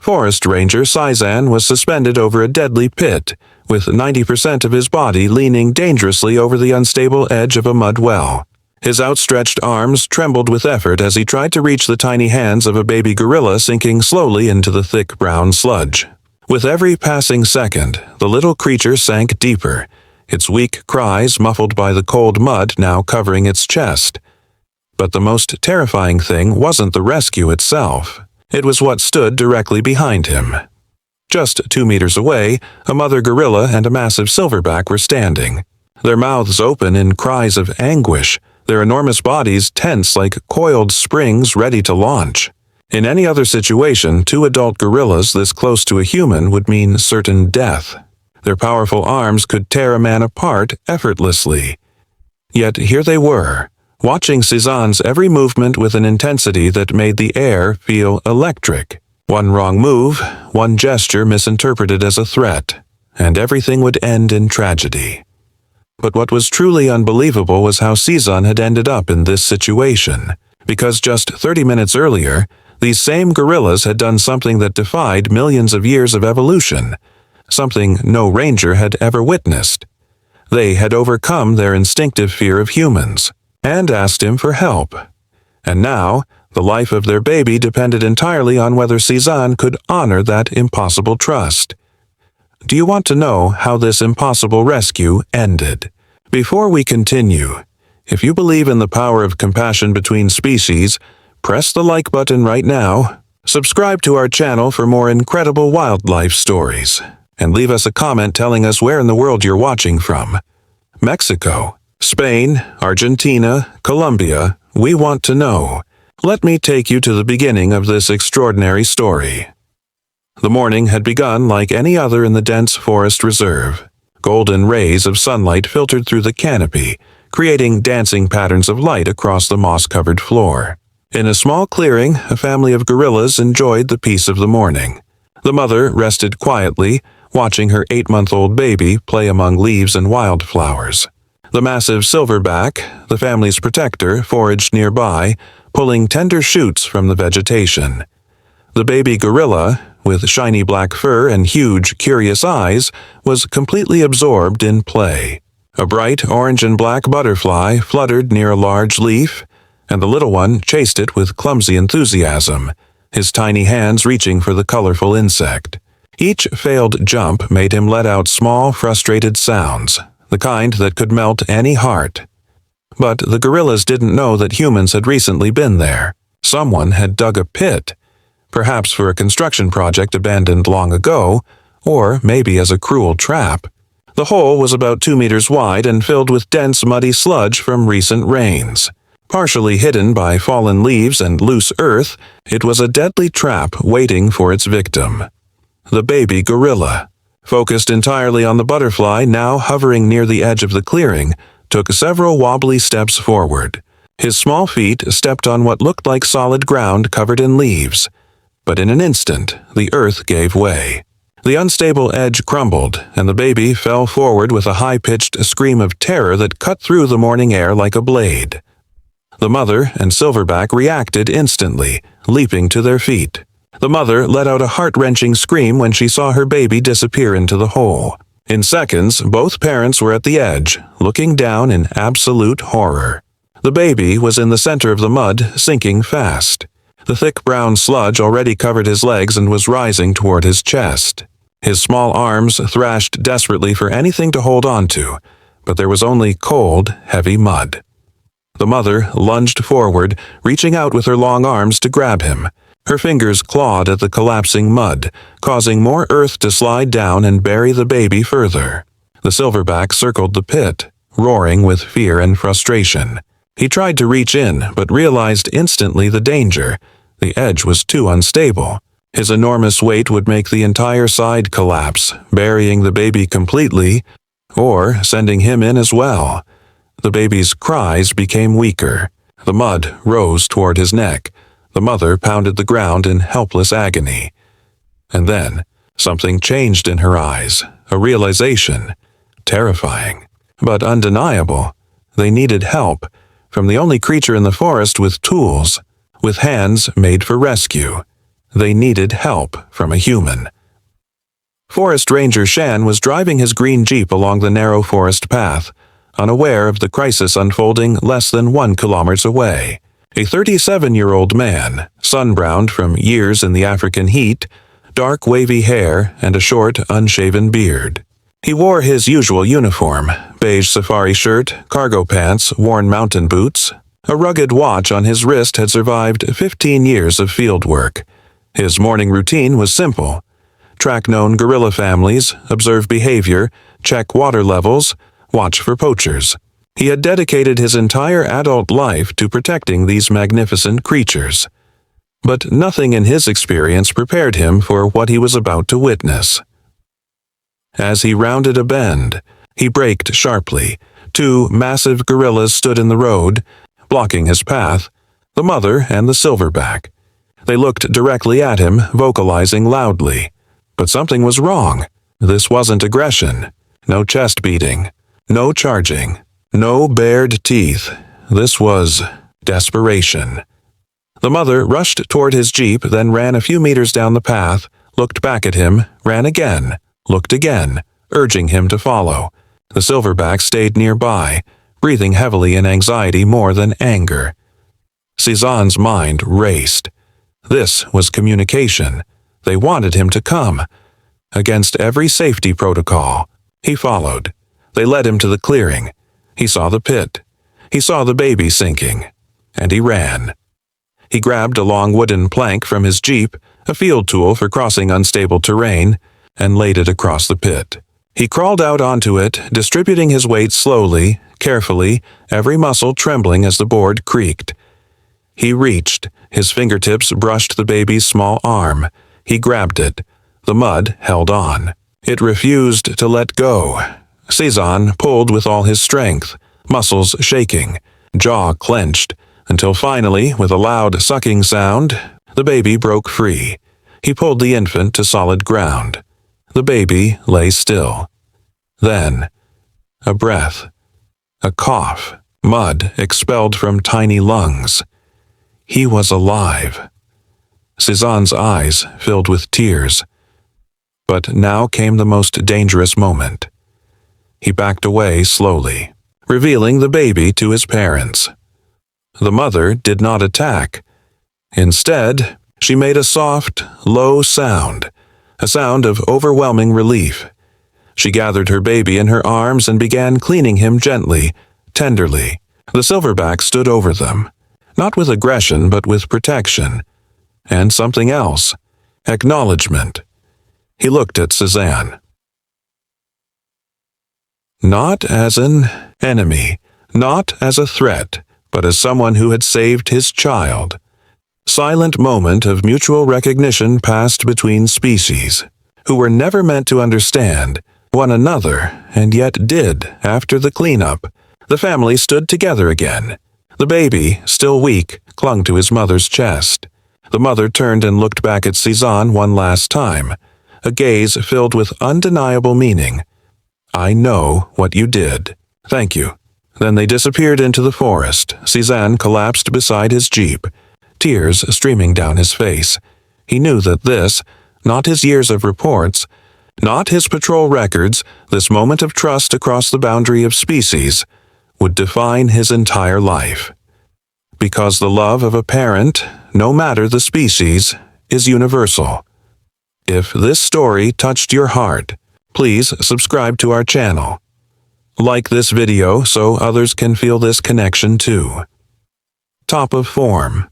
Forest Ranger Sizan was suspended over a deadly pit, with 90% of his body leaning dangerously over the unstable edge of a mud well. His outstretched arms trembled with effort as he tried to reach the tiny hands of a baby gorilla sinking slowly into the thick brown sludge. With every passing second, the little creature sank deeper, its weak cries muffled by the cold mud now covering its chest. But the most terrifying thing wasn't the rescue itself. It was what stood directly behind him. Just 2 meters away, a mother gorilla and a massive silverback were standing, their mouths open in cries of anguish, their enormous bodies tense like coiled springs ready to launch. In any other situation, 2 adult gorillas this close to a human would mean certain death. Their powerful arms could tear a man apart effortlessly. Yet here they were, watching Sizan's every movement with an intensity that made the air feel electric. One wrong move, one gesture misinterpreted as a threat, and everything would end in tragedy. But what was truly unbelievable was how Sizan had ended up in this situation, because just 30 minutes earlier, these same gorillas had done something that defied millions of years of evolution, something no ranger had ever witnessed. They had overcome their instinctive fear of humans, and asked him for help. And now, the life of their baby depended entirely on whether Sizan could honor that impossible trust. Do you want to know how this impossible rescue ended? Before we continue, if you believe in the power of compassion between species, press the like button right now, subscribe to our channel for more incredible wildlife stories, and leave us a comment telling us where in the world you're watching from. Mexico, Spain, Argentina, Colombia, we want to know. Let me take you to the beginning of this extraordinary story. The morning had begun like any other in the dense forest reserve. Golden rays of sunlight filtered through the canopy, creating dancing patterns of light across the moss-covered floor. In a small clearing, a family of gorillas enjoyed the peace of the morning. The mother rested quietly, watching her 8-month-old baby play among leaves and wildflowers. The massive silverback, the family's protector, foraged nearby, pulling tender shoots from the vegetation. The baby gorilla, with shiny black fur and huge, curious eyes, was completely absorbed in play. A bright orange and black butterfly fluttered near a large leaf, and the little one chased it with clumsy enthusiasm, his tiny hands reaching for the colorful insect. Each failed jump made him let out small, frustrated sounds, the kind that could melt any heart. But the gorillas didn't know that humans had recently been there. Someone had dug a pit, perhaps for a construction project abandoned long ago, or maybe as a cruel trap. The hole was about 2 meters wide and filled with dense, muddy sludge from recent rains. Partially hidden by fallen leaves and loose earth, it was a deadly trap waiting for its victim. The baby gorilla, focused entirely on the butterfly now hovering near the edge of the clearing, took several wobbly steps forward. His small feet stepped on what looked like solid ground covered in leaves. But in an instant, the earth gave way. The unstable edge crumbled, and the baby fell forward with a high-pitched scream of terror that cut through the morning air like a blade. The mother and Silverback reacted instantly, leaping to their feet. The mother let out a heart-wrenching scream when she saw her baby disappear into the hole. In seconds, both parents were at the edge, looking down in absolute horror. The baby was in the center of the mud, sinking fast. The thick brown sludge already covered his legs and was rising toward his chest. His small arms thrashed desperately for anything to hold on to, but there was only cold, heavy mud. The mother lunged forward, reaching out with her long arms to grab him. Her fingers clawed at the collapsing mud, causing more earth to slide down and bury the baby further. The silverback circled the pit, roaring with fear and frustration. He tried to reach in, but realized instantly the danger. The edge was too unstable. His enormous weight would make the entire side collapse, burying the baby completely, or sending him in as well. The baby's cries became weaker. The mud rose toward his neck. The mother pounded the ground in helpless agony. And then, something changed in her eyes, a realization, terrifying, but undeniable. They needed help, from the only creature in the forest with tools, with hands made for rescue. They needed help from a human. Forest Ranger Shan was driving his green Jeep along the narrow forest path, unaware of the crisis unfolding less than 1 kilometer away. A 37-year-old man, sun-browned from years in the African heat, dark wavy hair, and a short, unshaven beard. He wore his usual uniform, beige safari shirt, cargo pants, worn mountain boots. A rugged watch on his wrist had survived 15 years of field work. His morning routine was simple. Track known gorilla families, observe behavior, check water levels, watch for poachers. He had dedicated his entire adult life to protecting these magnificent creatures. But nothing in his experience prepared him for what he was about to witness. As he rounded a bend, he braked sharply. 2 massive gorillas stood in the road, blocking his path, the mother and the silverback. They looked directly at him, vocalizing loudly. But something was wrong. This wasn't aggression. No chest beating. No charging. No bared teeth. This was desperation. The mother rushed toward his Jeep, then ran a few meters down the path, looked back at him, ran again, looked again, urging him to follow. The silverback stayed nearby, breathing heavily in anxiety more than anger. Cezanne's mind raced. This was communication. They wanted him to come. Against every safety protocol, he followed. They led him to the clearing. He saw the pit. He saw the baby sinking. And he ran. He grabbed a long wooden plank from his Jeep, a field tool for crossing unstable terrain, and laid it across the pit. He crawled out onto it, distributing his weight slowly, carefully, every muscle trembling as the board creaked. He reached. His fingertips brushed the baby's small arm. He grabbed it. The mud held on. It refused to let go. Cezanne pulled with all his strength, muscles shaking, jaw clenched, until finally, with a loud sucking sound, the baby broke free. He pulled the infant to solid ground. The baby lay still. Then, a breath, a cough, mud expelled from tiny lungs. He was alive. Cezanne's eyes filled with tears. But now came the most dangerous moment. He backed away slowly, revealing the baby to his parents. The mother did not attack. Instead, she made a soft, low sound, a sound of overwhelming relief. She gathered her baby in her arms and began cleaning him gently, tenderly. The silverback stood over them, not with aggression but with protection. And something else, acknowledgement. He looked at Cezanne. Not as an enemy, not as a threat, but as someone who had saved his child. Silent moment of mutual recognition passed between species, who were never meant to understand one another, and yet did after the cleanup. The family stood together again. The baby, still weak, clung to his mother's chest. The mother turned and looked back at Cezanne one last time, a gaze filled with undeniable meaning. I know what you did. Thank you. Then they disappeared into the forest. Cezanne collapsed beside his Jeep, tears streaming down his face. He knew that this, not his years of reports, not his patrol records, this moment of trust across the boundary of species, would define his entire life. Because the love of a parent, no matter the species, is universal. If this story touched your heart, please subscribe to our channel. Like this video so others can feel this connection too. Top of form.